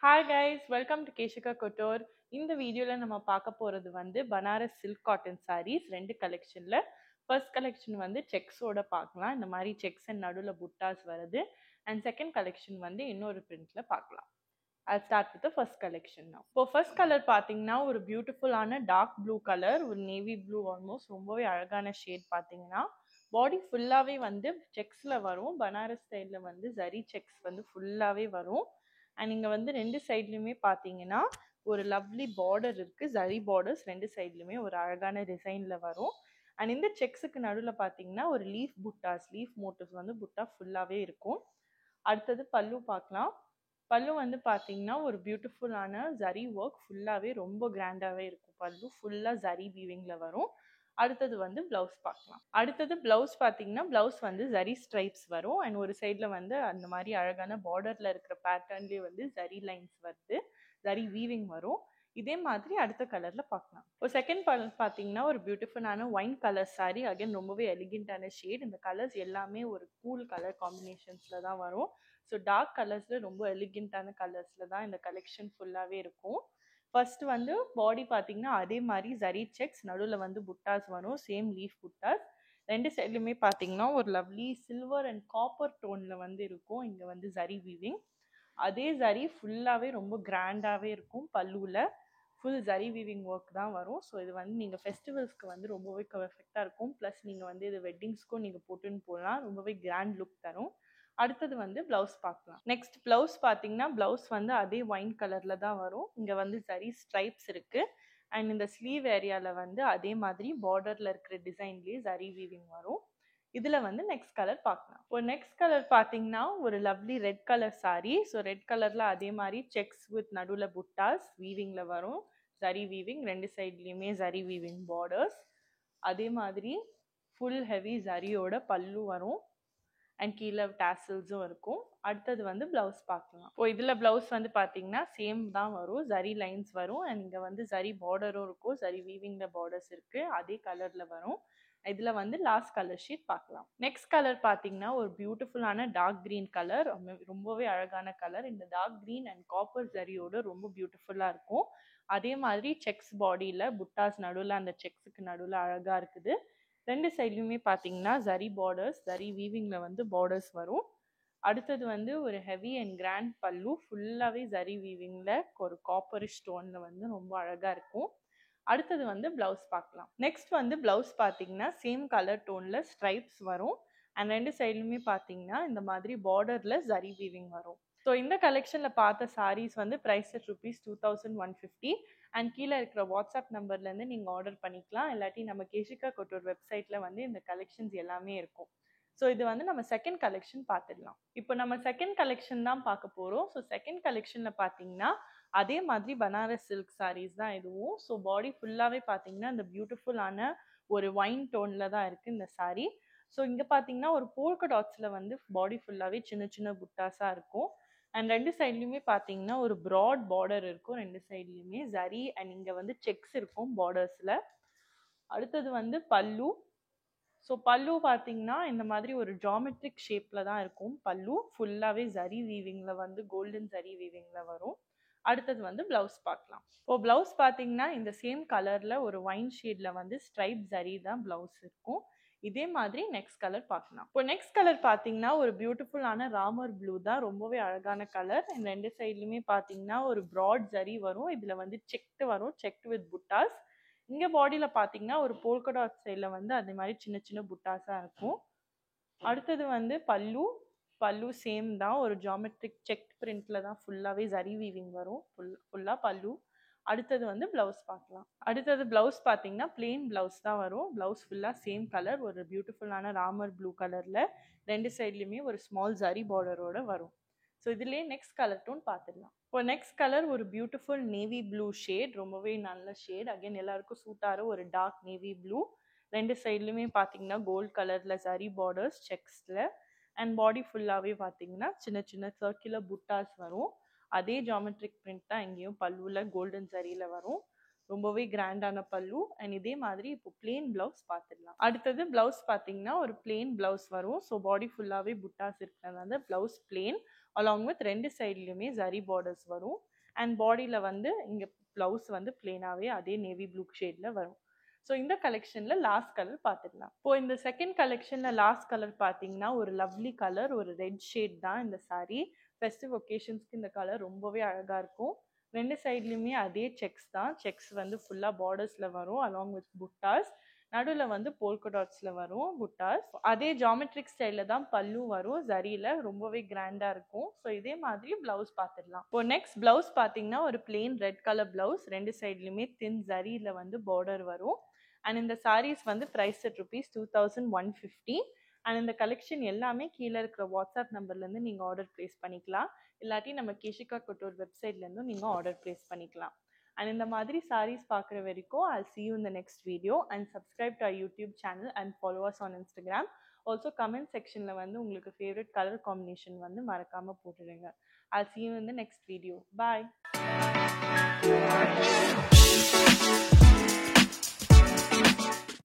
Hi guys, welcome to Keshika Couture. இந்த வீடியோல நம்ம பார்க்க போறது வந்து பனாரஸ் சில்க் காட்டன் sarees ரெண்டு கலெக்ஷன்ல ஃபர்ஸ்ட் கலெக்ஷன் வந்து செக்ஸோட பார்க்கலாம். இந்த மாதிரி செக்ஸ் அண்ட் நடுவுல புட்டாஸ் வருது. அண்ட் செகண்ட் கலெக்ஷன் வந்து இன்னொரு பிரிண்ட்ல பார்க்கலாம். I'll start with the first collection now. இப்போ ஃபர்ஸ்ட் கலர் பார்த்தீங்கன்னா ஒரு பியூட்டிஃபுல்லான டார்க் ப்ளூ கலர், ஒரு நேவி ப்ளூ ஆல்மோஸ்ட் ரொம்பவே அழகான ஷேட் பார்த்தீங்கன்னா பாடி ஃபுல்லாவே வந்து செக்ஸ்ல வரும். பனாரஸ் ஸ்டைல்ல வந்து ஜரி செக்ஸ் வந்து ஃபுல்லாவே வரும். அண்ட் இங்க வந்து ரெண்டு சைட்லயுமே பார்த்தீங்கன்னா ஒரு லவ்லி பார்டர் இருக்கு. ஜரி பார்டர்ஸ் ரெண்டு சைட்லயுமே ஒரு அழகான டிசைன்ல வரும். அண்ட் இந்த செக்ஸுக்கு நடுவில் பார்த்தீங்கன்னா ஒரு லீஃப் புட்டாஸ், லீஃப் மோட்டிவ்ஸ் வந்து புட்டா ஃபுல்லாவே இருக்கும். அடுத்தது பல்லு பார்க்கலாம். பல்லு வந்து பார்த்தீங்கன்னா ஒரு பியூட்டிஃபுல்லான ஜரி ஒர்க் ஃபுல்லாகவே ரொம்ப கிராண்டாகவே இருக்கும். பல்லு ஃபுல்லாக ஜரி வீவிங்கில் வரும். அடுத்தது வந்து ப்ளவுஸ் பார்க்கலாம். அடுத்தது ப்ளவுஸ் பார்த்தீங்கன்னா ப்ளவுஸ் வந்து ஜரி ஸ்ட்ரைப்ஸ் வரும். அண்ட் ஒரு சைடில் வந்து அந்த மாதிரி அழகான பார்டரில் இருக்கிற பேட்டர்ன்லேயே வந்து ஜரி லைன்ஸ் வருது, ஜரி வீவிங் வரும். இதே மாதிரி அடுத்த கலரில் பார்க்கலாம். ஒரு செகண்ட் கலர் பார்த்தீங்கன்னா ஒரு பியூட்டிஃபுல்லான ஒயின் கலர் சாரீ. அகைன் ரொம்பவே எலிகென்ட்டான ஷேட். இந்த கலர்ஸ் எல்லாமே ஒரு கூல் கலர் காம்பினேஷன்ஸில் தான் வரும். ஸோ டார்க் கலர்ஸில் ரொம்ப எலிகென்ட்டான கலர்ஸில் தான் இந்த கலெக்ஷன் ஃபுல்லாகவே இருக்கும். ஃபர்ஸ்ட் வந்து பாடி பார்த்தீங்கன்னா அதே மாதிரி ஜரி செக்ஸ், நடுவில் வந்து புட்டாஸ் வரும், சேம் லீஃப் புட்டாஸ். ரெண்டு சைட்லையுமே பார்த்தீங்கன்னா ஒரு லவ்லி சில்வர் அண்ட் காப்பர் டோனில் வந்து இருக்கும். இங்கே வந்து ஜரி வீவிங், அதே ஜரி ஃபுல்லாகவே ரொம்ப கிராண்டாகவே இருக்கும். பல்லுவில் ஃபுல் ஜரி வீவிங் ஒர்க் தான் வரும். ஸோ இது வந்து நீங்கள் ஃபெஸ்டிவல்ஸ்க்கு வந்து ரொம்பவே பர்ஃபெக்டாக இருக்கும். ப்ளஸ் நீங்கள் வந்து இது வெட்டிங்ஸ்க்கும் நீங்கள் போட்டுன்னு போகலாம். ரொம்பவே கிராண்ட் லுக் தரும். அடுத்தது வந்து ப்ளவுஸ் பார்க்கலாம். நெக்ஸ்ட் ப்ளவுஸ் பார்த்தீங்கன்னா ப்ளவுஸ் வந்து அதே ஒயின் கலரில் தான் வரும். இங்கே வந்து ஜரி ஸ்ட்ரைப்ஸ் இருக்குது. அண்ட் இந்த ஸ்லீவ் ஏரியாவில் வந்து அதே மாதிரி பார்டரில் இருக்கிற டிசைன்லேயே ஜரி வீவிங் வரும். இதில் வந்து நெக்ஸ்ட் கலர் பார்க்கலாம். இப்போ நெக்ஸ்ட் கலர் பார்த்தீங்கன்னா ஒரு lovely red colour sari. So red கலரில் அதே மாதிரி செக்ஸ் வித் நடுவில் புட்டாஸ் வீவிங்கில் வரும். ஜரி வீவிங் ரெண்டு சைட்லேயுமே ஜரி வீவிங் பார்டர்ஸ். அதே மாதிரி ஃபுல் ஹெவி ஜரியோட பல்லு வரும். அண்ட் கீழே டாசல்ஸும் இருக்கும். அடுத்தது வந்து ப்ளவுஸ் பார்க்கலாம். இப்போ இதில் ப்ளவுஸ் வந்து பார்த்தீங்கன்னா சேம் தான் வரும். ஜரி லைன்ஸ் வரும். அண்ட் இங்கே வந்து ஜரி பார்டரும் இருக்கும். ஜரி வீவிங்கில் பார்டர்ஸ் இருக்குது. அதே கலரில் வரும். இதில் வந்து லாஸ்ட் கலர் ஷீட் பார்க்கலாம். நெக்ஸ்ட் கலர் பார்த்தீங்கன்னா ஒரு பியூட்டிஃபுல்லான டார்க் க்ரீன் கலர், ரொம்பவே அழகான கலர். இந்த டார்க் க்ரீன் அண்ட் காப்பர் ஜரியோட ரொம்ப பியூட்டிஃபுல்லாக இருக்கும். அதே மாதிரி செக்ஸ் பாடியில் புட்டாஸ் நடுவில், அந்த செக்ஸுக்கு நடுவில் அழகாக இருக்குது. ரெண்டு சைட்லையுமே பார்த்தீங்கன்னா ஜரி பார்டர்ஸ், ஜரி வீவிங்கில் வந்து பார்டர்ஸ் வரும். அடுத்தது வந்து ஒரு ஹெவி அண்ட் கிராண்ட் பல்லு ஃபுல்லாகவே ஜரி வீவிங்கில் ஒரு காப்பர் ஸ்டோனில் வந்து ரொம்ப அழகாக இருக்கும். அடுத்தது வந்து ப்ளவுஸ் பார்க்கலாம். நெக்ஸ்ட் வந்து ப்ளவுஸ் பார்த்தீங்கன்னா சேம் கலர் டோனில் ஸ்ட்ரைப்ஸ் வரும். அண்ட் ரெண்டு சைட்லையுமே பார்த்தீங்கன்னா இந்த மாதிரி பார்டரில் ஜரி வீவிங் வரும். ஸோ இந்த கலெக்ஷனில் பார்த்த சாரீஸ் வந்து ப்ரைஸ் அட் ₹2150. அண்ட் கீழே இருக்கிற வாட்ஸ்அப் நம்பர்லேருந்து நீங்கள் ஆர்டர் பண்ணிக்கலாம். இல்லாட்டி நம்ம கேஷிகா கவுட்டூர் வெப்சைட்டில் வந்து இந்த கலெக்ஷன்ஸ் எல்லாமே இருக்கும். ஸோ இது வந்து நம்ம செகண்ட் கலெக்ஷன் பார்த்துடலாம். இப்போ நம்ம செகண்ட் கலெக்ஷன் தான் பார்க்க போகிறோம். ஸோ செகண்ட் கலெக்ஷனில் பார்த்தீங்கன்னா அதே மாதிரி பனாரஸ் சில்க் சாரீஸ் தான் இதுவும். ஸோ பாடி ஃபுல்லாகவே பார்த்தீங்கன்னா இந்த பியூட்டிஃபுல்லான ஒரு ஒயின் டோனில் தான் இருக்குது இந்த சாரீ. ஸோ இங்கே பார்த்தீங்கன்னா ஒரு போல்கா டாட்ஸில் வந்து பாடி ஃபுல்லாகவே சின்ன சின்ன புட்டாஸாக இருக்கும். அண்ட் ரெண்டு சைட்லையுமே பார்த்தீங்கன்னா ஒரு ப்ராட் பார்டர் இருக்கும். ரெண்டு சைட்லையுமே ஜரி அண்ட் இங்கே வந்து செக்ஸ் இருக்கும் பார்டர்ஸில். அடுத்தது வந்து பல்லு. ஸோ பல்லு பார்த்தீங்கன்னா இந்த மாதிரி ஒரு ஜாமெட்ரிக் ஷேப்பில் தான் இருக்கும். பல்லு ஃபுல்லாகவே ஜரி வீவிங்கில் வந்து கோல்டன் ஜரி வீவிங்கில் வரும். அடுத்தது வந்து ப்ளவுஸ் பார்க்கலாம். இப்போ ப்ளவுஸ் பார்த்தீங்கன்னா இந்த சேம் கலரில் ஒரு ஒயின் ஷேடில் வந்து ஸ்ட்ரைப் ஜரி தான் ப்ளவுஸ் இருக்கும். இதே மாதிரி நெக்ஸ்ட் கலர் பார்க்கலாம். இப்போ நெக்ஸ்ட் கலர் பார்த்தீங்கன்னா ஒரு பியூட்டிஃபுல்லான ராமர் ப்ளூ தான், ரொம்பவே அழகான கலர். இந்த ரெண்டு சைட்லையுமே பார்த்தீங்கன்னா ஒரு ப்ராட் ஜரி வரும். இதில் வந்து செக்டு வரும், செக்டு வித் புட்டாஸ். இங்கே பாடியில் பார்த்தீங்கன்னா ஒரு போல்கா டாட் சைடில் வந்து அதே மாதிரி சின்ன சின்ன புட்டாஸாக இருக்கும். அடுத்தது வந்து பல்லு. பல்லு சேம் தான், ஒரு ஜாமெட்ரிக் செக் பிரிண்ட்டில் தான் ஃபுல்லாகவே ஜரி வீவிங் வரும் ஃபுல்லாக பல்லு. அடுத்தது வந்து ப்ளவுஸ் பார்க்கலாம். அடுத்தது ப்ளவுஸ் பார்த்தீங்கன்னா பிளெயின் ப்ளவுஸ் தான் வரும். ப்ளவுஸ் ஃபுல்லாக சேம் கலர், ஒரு பியூட்டிஃபுல்லான ராமர் ப்ளூ கலரில் ரெண்டு சைட்லையுமே ஒரு ஸ்மால் ஜரி பார்டரோட வரும். ஸோ இதுலேயே நெக்ஸ்ட் கலர் டோன் பார்த்துடலாம். இப்போ நெக்ஸ்ட் கலர் ஒரு பியூட்டிஃபுல் நேவி ப்ளூ ஷேட், ரொம்பவே நல்ல ஷேட். அகைன் எல்லாருக்கும் சூட் ஆகிற ஒரு டார்க் நேவி ப்ளூ. ரெண்டு சைட்லையுமே பார்த்தீங்கன்னா கோல்ட் கலரில் ஜரி பார்டர்ஸ் செக்ஸில். அண்ட் பாடி ஃபுல்லாகவே பார்த்தீங்கன்னா சின்ன சின்ன சர்க்குலர் புட்டாஸ் வரும். அதே ஜாமெட்ரிக் பிரிண்ட் தான் இங்கேயும் பல்லுவில் கோல்டன் ஜரியில் வரும். ரொம்பவே கிராண்டான பல்லு. அண்ட் இதே மாதிரி இப்போ பிளெயின் ப்ளவுஸ் பார்த்துடலாம். அடுத்தது ப்ளவுஸ் பார்த்தீங்கன்னா ஒரு பிளெயின் ப்ளவுஸ் வரும். ஸோ பாடி ஃபுல்லாகவே புட்டாஸ் இருக்கிறதுனால ப்ளவுஸ் பிளெயின். அலாங் வித் ரெண்டு சைட்லையுமே ஜரி பார்டர்ஸ் வரும். அண்ட் பாடியில் வந்து இங்கே ப்ளவுஸ் வந்து பிளெயினாகவே அதே நேவி ப்ளூ ஷேடில் வரும். ஸோ இந்த கலெக்ஷனில் லாஸ்ட் கலர் பார்த்துக்கலாம். இப்போ இந்த செகண்ட் கலெக்ஷனில் லாஸ்ட் கலர் பார்த்தீங்கன்னா ஒரு லவ்லி கலர், ஒரு ரெட் ஷேட் தான் இந்த saree. ஃபெஸ்டிவ் ஒகேஷன்ஸ்க்கு இந்த கலர் ரொம்பவே அழகாக இருக்கும். ரெண்டு சைட்லையுமே அதே செக்ஸ் தான். செக்ஸ் வந்து ஃபுல்லாக பார்டர்ஸில் வரும் அலாங் வித் புட்டாஸ். நடுவில் வந்து போல்கோ டாட்ஸில் வரும் புட்டாஸ். அதே ஜாமெட்ரிக் ஸ்டைலில் தான் பல்லு வரும், ஜரியில் ரொம்பவே கிராண்டாக இருக்கும். ஸோ இதே மாதிரி ப்ளவுஸ் பார்த்துடலாம். இப்போ நெக்ஸ்ட் ப்ளவுஸ் பார்த்தீங்கன்னா ஒரு பிளெயின் ரெட் கலர் ப்ளவுஸ், ரெண்டு சைட்லையுமே தின் ஜரியில் வந்து பார்டர் வரும். அண்ட் இந்த சாரீஸ் வந்து ப்ரைஸ் at ₹2150. அண்ட் இந்த கலெக்ஷன் எல்லாமே கீழே இருக்கிற வாட்ஸ்அப் நம்பர்லேருந்து நீங்கள் ஆர்டர் ப்ளேஸ் பண்ணிக்கலாம். இல்லாட்டி நம்ம கேஷிகா கட்டோர் வெப்சைட்லேருந்தும் நீங்கள் ஆர்டர் ப்ளேஸ் பண்ணிக்கலாம். அண்ட் இந்த மாதிரி சாரீஸ் பார்க்குற வரைக்கும் I'll see you in the next video and subscribe to our YouTube channel and follow us on Instagram. Also comment sectionல வந்து உங்களுக்கு ஃபேவரட் கலர் காம்பினேஷன் வந்து மறக்காமல் போட்டுடுங்க. I'll see you in the next video. Bye.